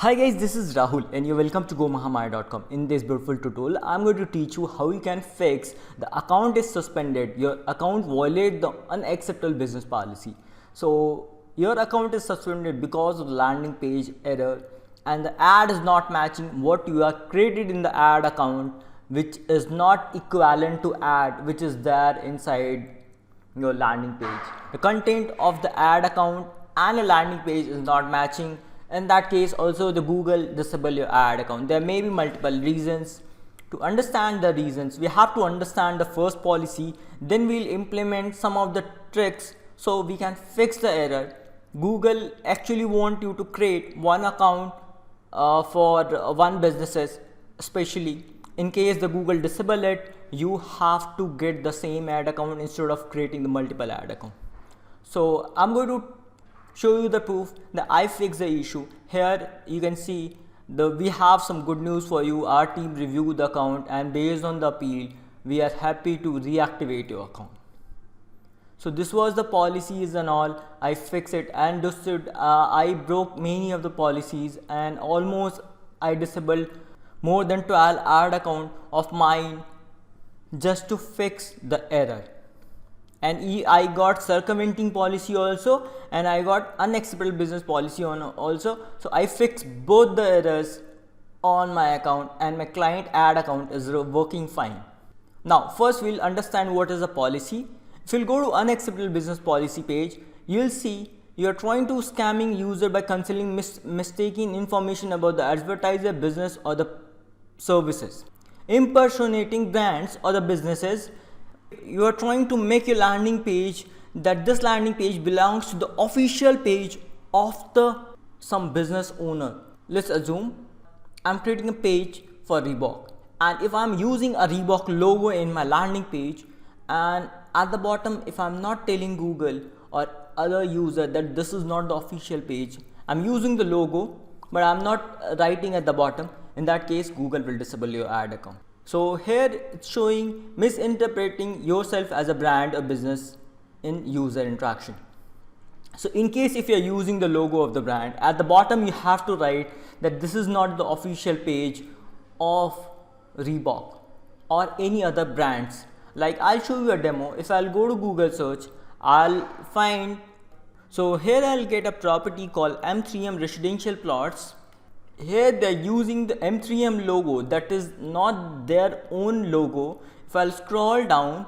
Hi guys, this is Rahul and you're welcome to gomahamaya.com. In this beautiful tutorial, I'm going to teach you how you can fix the account is suspended, your account violated the unacceptable business policy. So your account is suspended because of the landing page error and the ad is not matching what you are created in the ad account, which is not equivalent to ad which is there inside your landing page. The content of the ad account and a landing page is not matching. In that case, also the Google disable your ad account. There may be multiple reasons. To understand the reasons, we have to understand the first policy, then we'll implement some of the tricks so we can fix the error. Google actually want you to create one account for one businesses, especially in case the Google disable it, you have to get the same ad account instead of creating the multiple ad account. So I'm going to show you the proof that I fixed the issue. Here you can see we have some good news for you. Our team reviewed the account and based on the appeal, we are happy to reactivate your account. So this was the policies and all. I fixed it and I broke many of the policies and almost I disabled more than 12 ad account of mine just to fix the error. And I got circumventing policy also and I got unacceptable business policy on also. So I fixed both the errors on my account and my client ad account is working fine. Now first we'll understand what is a policy. If you'll go to unacceptable business policy page, you'll see you're trying to scamming user by concealing mistaken information about the advertiser, business or the services, impersonating brands or the businesses. You are trying to make your landing page that this landing page belongs to the official page of some business owner. Let's assume I'm creating a page for Reebok, and if I'm using a Reebok logo in my landing page, and at the bottom if I'm not telling Google or other user that this is not the official page, I'm using the logo but I'm not writing at the bottom, in that case Google will disable your ad account. So here it's showing misinterpreting yourself as a brand or business in user interaction. So in case if you're using the logo of the brand, at the bottom you have to write that this is not the official page of Reebok or any other brands. Like I'll show you a demo. If I'll go to Google search, I'll find, so here I'll get a property called M3M residential plots. Here they're using the M3M logo that is not their own logo. If I'll scroll down,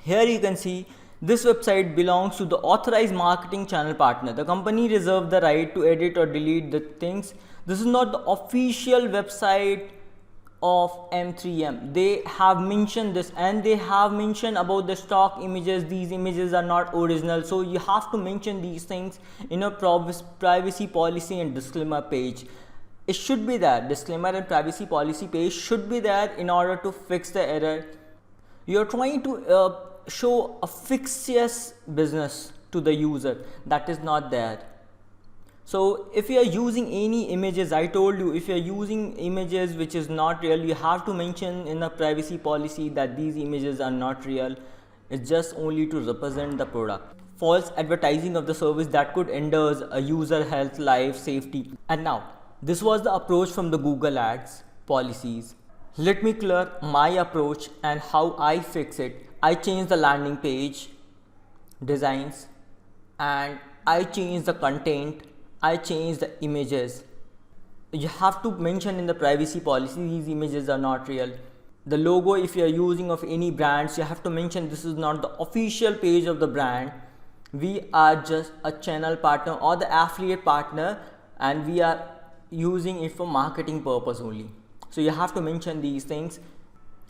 here you can see this website belongs to the authorized marketing channel partner. The company reserves the right to edit or delete the things. This is not the official website of M3M. They have mentioned this and they have mentioned about the stock images. These images are not original, so you have to mention these things in a privacy policy and disclaimer page. It should be there. Disclaimer and privacy policy page should be there in order to fix the error. You are trying to show a fictitious business to the user that is not there. So if you are using any images, I told you if you are using images which is not real, you have to mention in the privacy policy that these images are not real. It's just only to represent the product. False advertising of the service that could endorse a user health, life, safety. And now this was the approach from the Google Ads policies. Let me clear my approach and how I fix it. I changed the landing page designs and I changed the content. I changed the images. You have to mention in the privacy policy these images are not real. The logo, if you are using of any brands, you have to mention this is not the official page of the brand. We are just a channel partner or the affiliate partner and we are using it for marketing purpose only. So you have to mention these things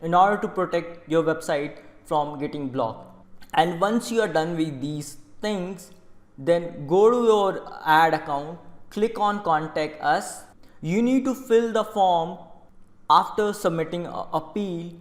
in order to protect your website from getting blocked. And once you are done with these things, then go to your ad account, click on contact us. You need to fill the form after submitting an appeal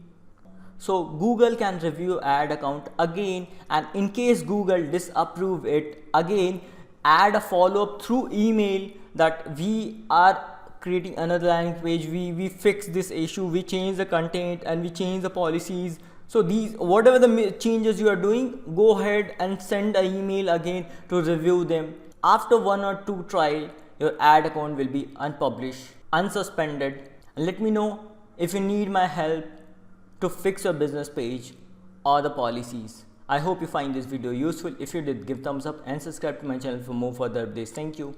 so Google can review ad account again, and in case Google disapprove it again, add a follow-up through email that we are creating another landing page, we fix this issue, we change the content and we change the policies. So these, whatever the changes you are doing, go ahead and send an email again to review them. After 1 or 2 trial, your ad account will be unpublished, unsuspended. And let me know if you need my help to fix your business page or the policies. I hope you find this video useful. If you did, give thumbs up and subscribe to my channel for more further updates. Thank you.